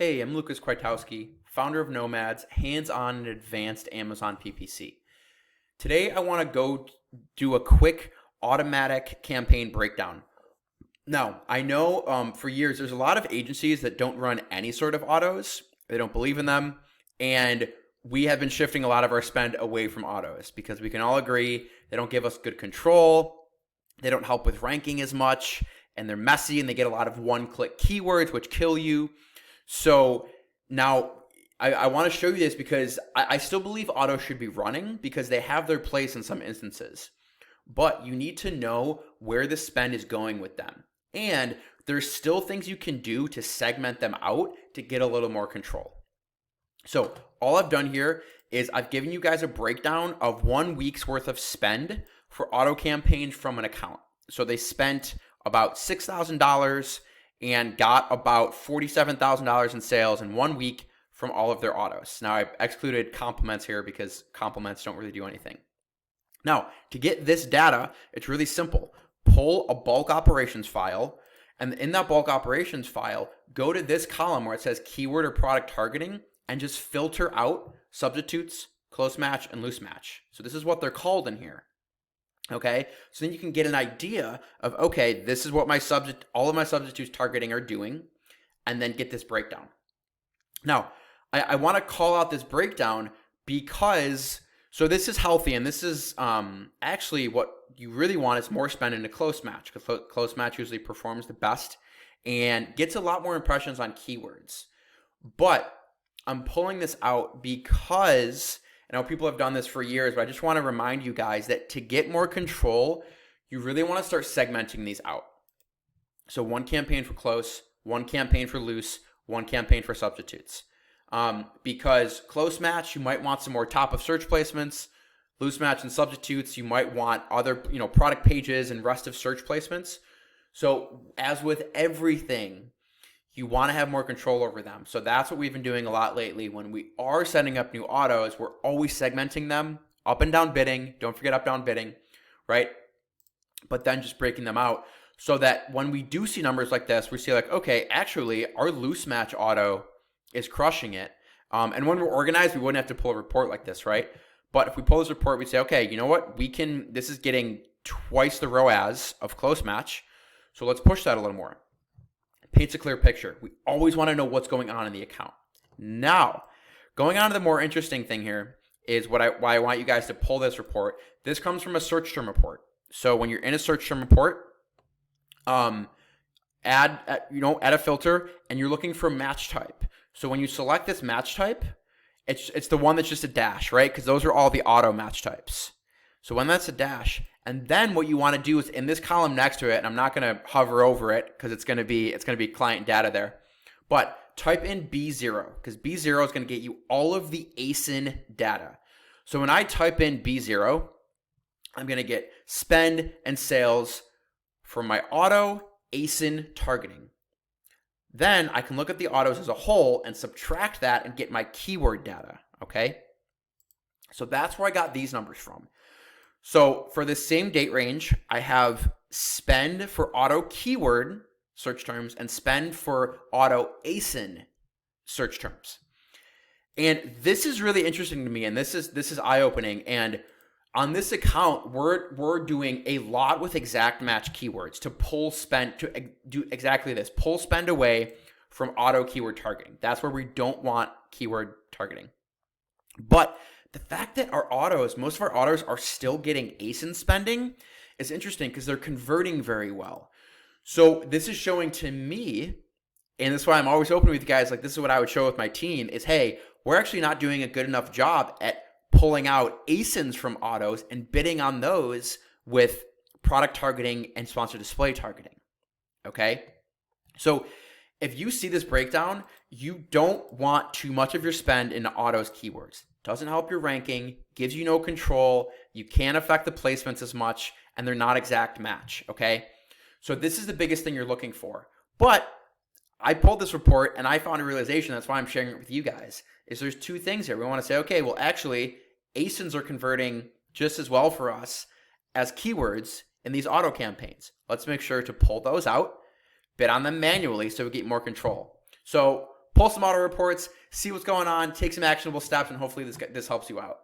Hey, I'm Lucas Kwiatkowski, founder of Nomads, hands-on and advanced Amazon PPC. Today, I want to go do a quick automatic campaign breakdown. Now, I know for years there's a lot of agencies that don't run any sort of autos. They don't believe in them, and we have been shifting a lot of our spend away from autos because we can all agree they don't give us good control, they don't help with ranking as much, and they're messy and they get a lot of one-click keywords which kill you. So now I want to show you this because I still believe autos should be running because they have their place in some instances. But you need to know where the spend is going with them. And there's still things you can do to segment them out to get a little more control. So all I've done here is I've given you guys a breakdown of 1 week's worth of spend for auto campaigns from an account. So they spent about $6,000 and got about $47,000 in sales in 1 week from all of their autos. Now, I've excluded compliments here because compliments don't really do anything. Now, to get this data, it's really simple. Pull a bulk operations file, and in that bulk operations file, go to this column where it says keyword or product targeting, and just filter out substitutes, close match, and loose match. So this is what they're called in here. Okay, so then you can get an idea of, okay, this is what all of my substitutes targeting are doing, and then get this breakdown. Now, I want to call out this breakdown because, so this is healthy, and this is actually what you really want is more spend in a close match, because close match usually performs the best and gets a lot more impressions on keywords. But I'm pulling this out because I know people have done this for years, but I just want to remind you guys that to get more control, you really want to start segmenting these out. So one campaign for close, one campaign for loose, one campaign for substitutes. Because close match, you might want some more top of search placements. Loose match and substitutes, you might want other, product pages and rest of search placements. So as with everything, you want to have more control over them. So that's what we've been doing a lot lately. When we are setting up new autos, we're always segmenting them, up and down bidding. Don't forget up down bidding, right? But then just breaking them out so that when we do see numbers like this, we see like, okay, actually our loose match auto is crushing it. And when we're organized, we wouldn't have to pull a report like this, right? But if we pull this report, we say, okay, you know what? This is getting twice the ROAS of close match. So let's push that a little more. Paints a clear picture. We always want to know what's going on in the account. Now, going on to the more interesting thing here is why I want you guys to pull this report. This comes from a search term report. So when you're in a search term report, add a filter, and you're looking for match type. So when you select this match type, it's the one that's just a dash, right? Because those are all the auto match types. So when that's a dash, and then what you want to do is in this column next to it, and I'm not going to hover over it because it's going to be client data there, but type in B0 because B0 is going to get you all of the ASIN data. So when I type in B0, I'm going to get spend and sales for my auto ASIN targeting. Then I can look at the autos as a whole and subtract that and get my keyword data, okay? So that's where I got these numbers from. So for the same date range, I have spend for auto keyword search terms and spend for auto ASIN search terms. And this is really interesting to me, and this is eye-opening. And on this account, we're doing a lot with exact match keywords to pull spend, to do exactly this, pull spend away from auto keyword targeting. That's where we don't want keyword targeting. But the fact that most of our autos are still getting ASIN spending is interesting because they're converting very well. So this is showing to me, and that's why I'm always open with you guys, like this is what I would show with my team, is hey, we're actually not doing a good enough job at pulling out ASINs from autos and bidding on those with product targeting and sponsored display targeting, okay? So if you see this breakdown, you don't want too much of your spend into autos keywords. Doesn't help your ranking, gives you no control, you can't affect the placements as much, and they're not exact match, okay? So this is the biggest thing you're looking for. But I pulled this report and I found a realization, that's why I'm sharing it with you guys, is there's two things here. We want to say, okay, well actually, ASINs are converting just as well for us as keywords in these auto campaigns. Let's make sure to pull those out, bid on them manually so we get more control. So pull some auto reports, see what's going on, take some actionable steps, and hopefully this helps you out.